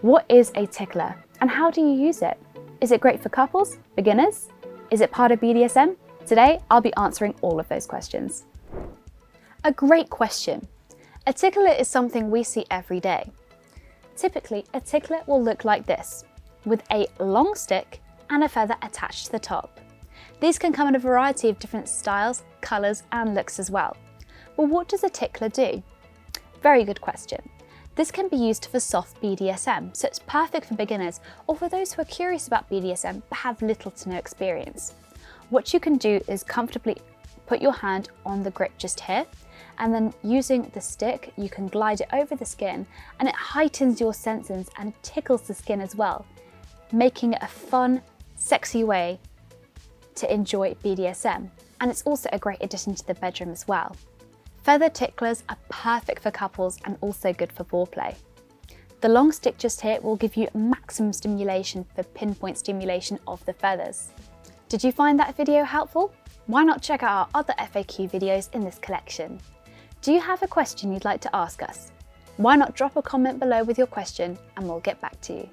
What is a tickler and how do you use it? Is it great for couples, beginners? Is it part of BDSM? Today, I'll be answering all of those questions. A great question. A tickler is something we see every day. Typically, a tickler will look like this, with a long stick and a feather attached to the top. These can come in a variety of different styles, colours and looks as well. But what does a tickler do? Very good question. This can be used for soft BDSM, so it's perfect for beginners or for those who are curious about BDSM but have little to no experience. What you can do is comfortably put your hand on the grip just here, and then using the stick, you can glide it over the skin and it heightens your senses and tickles the skin as well, making it a fun, sexy way to enjoy BDSM. And it's also a great addition to the bedroom as well. Feather ticklers are perfect for couples and also good for foreplay. The long stick just here will give you maximum stimulation for pinpoint stimulation of the feathers. Did you find that video helpful? Why not check out our other FAQ videos in this collection? Do you have a question you'd like to ask us? Why not drop a comment below with your question and we'll get back to you.